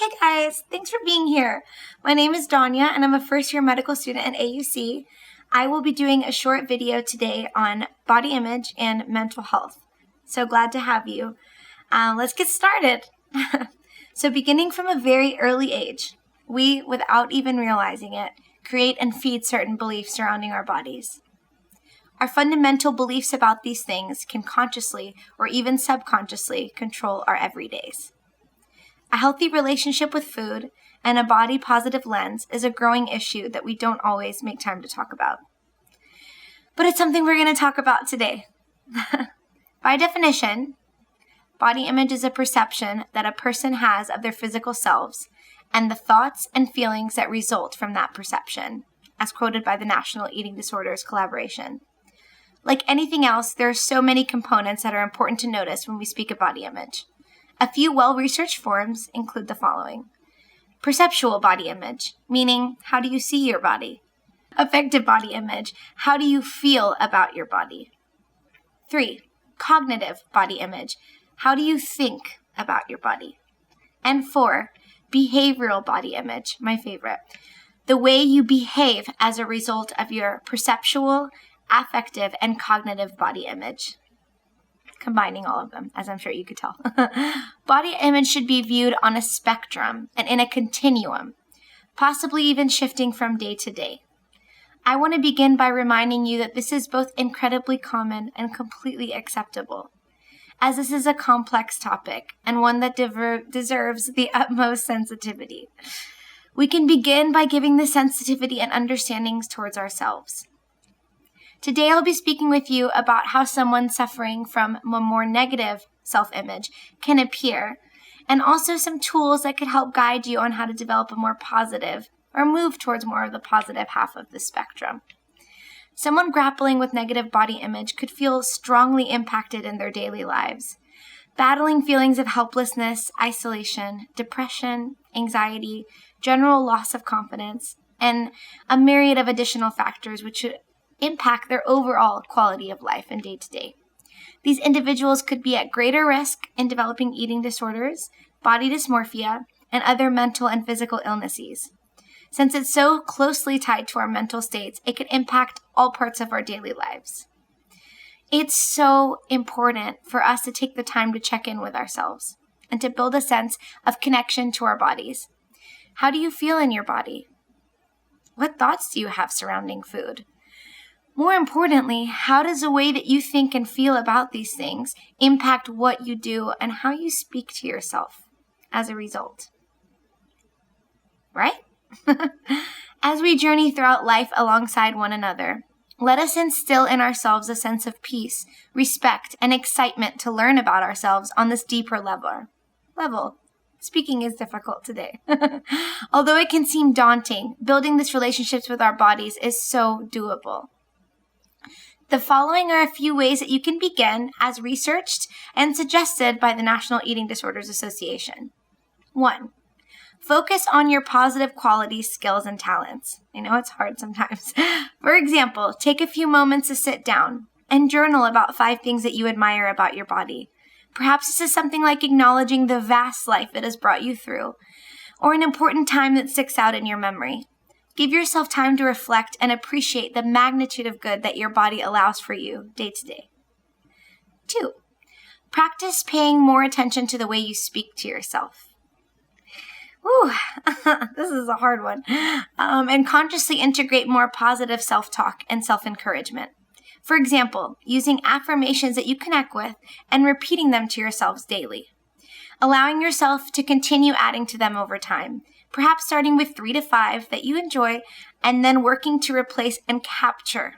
Hey guys, thanks for being here. My name is Danya and I'm a first-year medical student at AUC. I will be doing a short video today on body image and mental health. So glad to have you. Let's get started. So beginning from a very early age, we, without even realizing it, create and feed certain beliefs surrounding our bodies. Our fundamental beliefs about these things can consciously or even subconsciously control our everydays. A healthy relationship with food and a body-positive lens is a growing issue that we don't always make time to talk about. But it's something we're going to talk about today. By definition, body image is a perception that a person has of their physical selves and the thoughts and feelings that result from that perception, as quoted by the National Eating Disorders Collaboration. Like anything else, there are so many components that are important to notice when we speak of body image. A few well-researched forms include the following. Perceptual body image, meaning how do you see your body? Affective body image, how do you feel about your body? 3. Cognitive body image, how do you think about your body? And 4. Behavioral body image, my favorite, the way you behave as a result of your perceptual, affective, and cognitive body image. Combining all of them, as I'm sure you could tell. Body image should be viewed on a spectrum and in a continuum, possibly even shifting from day to day. I want to begin by reminding you that this is both incredibly common and completely acceptable, as this is a complex topic and one that deserves the utmost sensitivity. We can begin by giving the sensitivity and understandings towards ourselves. Today I'll be speaking with you about how someone suffering from a more negative self-image can appear, and also some tools that could help guide you on how to develop a more positive or move towards more of the positive half of the spectrum. Someone grappling with negative body image could feel strongly impacted in their daily lives, battling feelings of helplessness, isolation, depression, anxiety, general loss of confidence, and a myriad of additional factors which should impact their overall quality of life and day-to-day. These individuals could be at greater risk in developing eating disorders, body dysmorphia, and other mental and physical illnesses. Since it's so closely tied to our mental states, it could impact all parts of our daily lives. It's so important for us to take the time to check in with ourselves and to build a sense of connection to our bodies. How do you feel in your body? What thoughts do you have surrounding food? More importantly, how does the way that you think and feel about these things impact what you do and how you speak to yourself as a result? Right? As we journey throughout life alongside one another, let us instill in ourselves a sense of peace, respect, and excitement to learn about ourselves on this deeper level. Speaking is difficult today. Although it can seem daunting, building these relationships with our bodies is so doable. The following are a few ways that you can begin, as researched and suggested by the National Eating Disorders Association. 1. Focus on your positive qualities, skills, and talents. I know it's hard sometimes. For example, take a few moments to sit down and journal about 5 things that you admire about your body. Perhaps this is something like acknowledging the vast life it has brought you through, or an important time that sticks out in your memory. Give yourself time to reflect and appreciate the magnitude of good that your body allows for you day to day. 2. Practice paying more attention to the way you speak to yourself. Ooh, this is a hard one. And consciously integrate more positive self-talk and self-encouragement. For example, using affirmations that you connect with and repeating them to yourselves daily. Allowing yourself to continue adding to them over time. Perhaps starting with 3 to 5 that you enjoy, and then working to replace and capture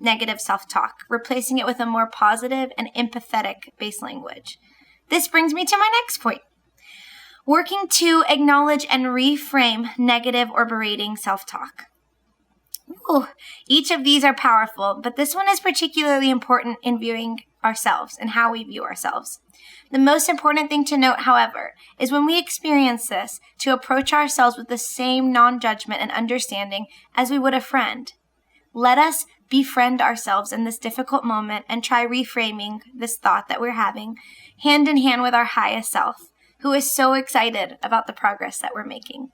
negative self-talk, replacing it with a more positive and empathetic base language. This brings me to my next point. Working to acknowledge and reframe negative or berating self-talk. Each of these are powerful, but this one is particularly important in viewing ourselves and how we view ourselves. The most important thing to note, however, is when we experience this, to approach ourselves with the same non-judgment and understanding as we would a friend. Let us befriend ourselves in this difficult moment and try reframing this thought that we're having hand in hand with our highest self, who is so excited about the progress that we're making.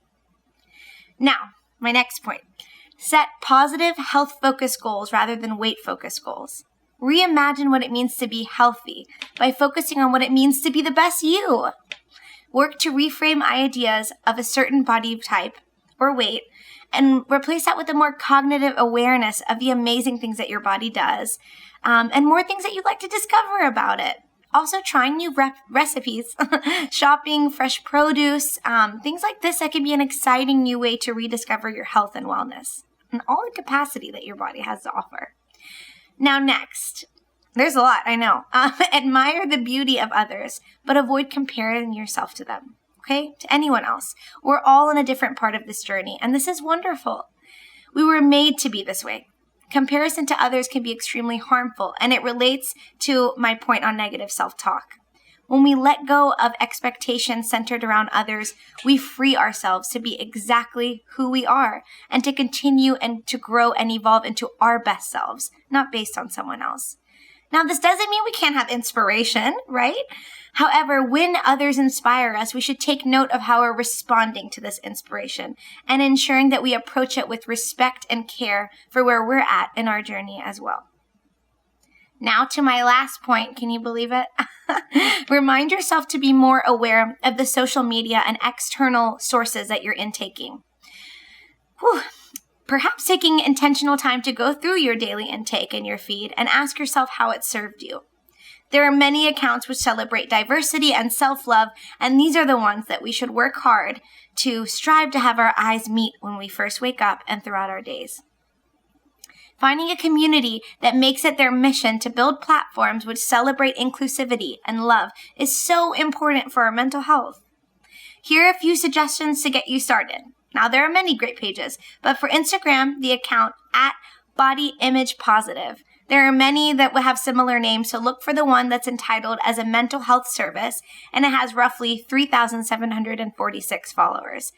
Now, my next point. Set positive, health-focused goals rather than weight-focused goals. Reimagine what it means to be healthy by focusing on what it means to be the best you. Work to reframe ideas of a certain body type or weight and replace that with a more cognitive awareness of the amazing things that your body does and more things that you'd like to discover about it. Also trying new recipes, shopping, fresh produce, things like this that can be an exciting new way to rediscover your health and wellness and all the capacity that your body has to offer. Now next, there's a lot, I know. Admire the beauty of others, but avoid comparing yourself to them, okay? To anyone else. We're all in a different part of this journey, and this is wonderful. We were made to be this way. Comparison to others can be extremely harmful, and it relates to my point on negative self-talk. When we let go of expectations centered around others, we free ourselves to be exactly who we are and to continue and to grow and evolve into our best selves, not based on someone else. Now, this doesn't mean we can't have inspiration, right? However, when others inspire us, we should take note of how we're responding to this inspiration and ensuring that we approach it with respect and care for where we're at in our journey as well. Now to my last point, can you believe it? Remind yourself to be more aware of the social media and external sources that you're intaking. Perhaps taking intentional time to go through your daily intake in your feed and ask yourself how it served you. There are many accounts which celebrate diversity and self-love, and these are the ones that we should work hard to strive to have our eyes meet when we first wake up and throughout our days. Finding a community that makes it their mission to build platforms which celebrate inclusivity and love is so important for our mental health. Here are a few suggestions to get you started. Now, there are many great pages, but for Instagram, the account @BodyImagePositive. There are many that will have similar names, so look for the one that's entitled as a mental health service, and it has roughly 3,746 followers.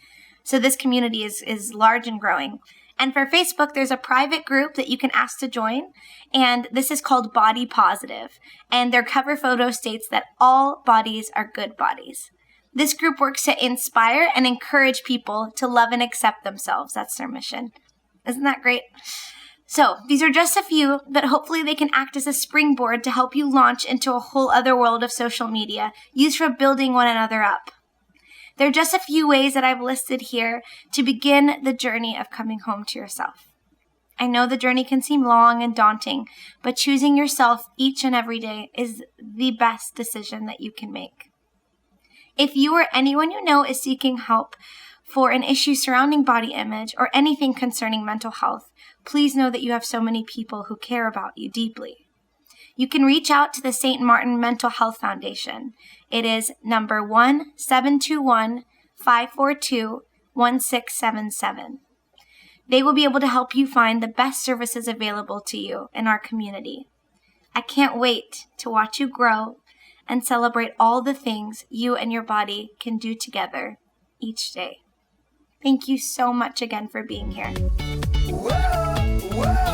So this community is large and growing. And for Facebook, there's a private group that you can ask to join, and this is called Body Positive, and their cover photo states that all bodies are good bodies. This group works to inspire and encourage people to love and accept themselves. That's their mission. Isn't that great? So these are just a few, but hopefully they can act as a springboard to help you launch into a whole other world of social media used for building one another up. There are just a few ways that I've listed here to begin the journey of coming home to yourself. I know the journey can seem long and daunting, but choosing yourself each and every day is the best decision that you can make. If you or anyone you know is seeking help for an issue surrounding body image or anything concerning mental health, please know that you have so many people who care about you deeply. You can reach out to the St. Martin Mental Health Foundation. It is number 1-721-542-1677. They will be able to help you find the best services available to you in our community. I can't wait to watch you grow and celebrate all the things you and your body can do together each day. Thank you so much again for being here. Whoa, whoa.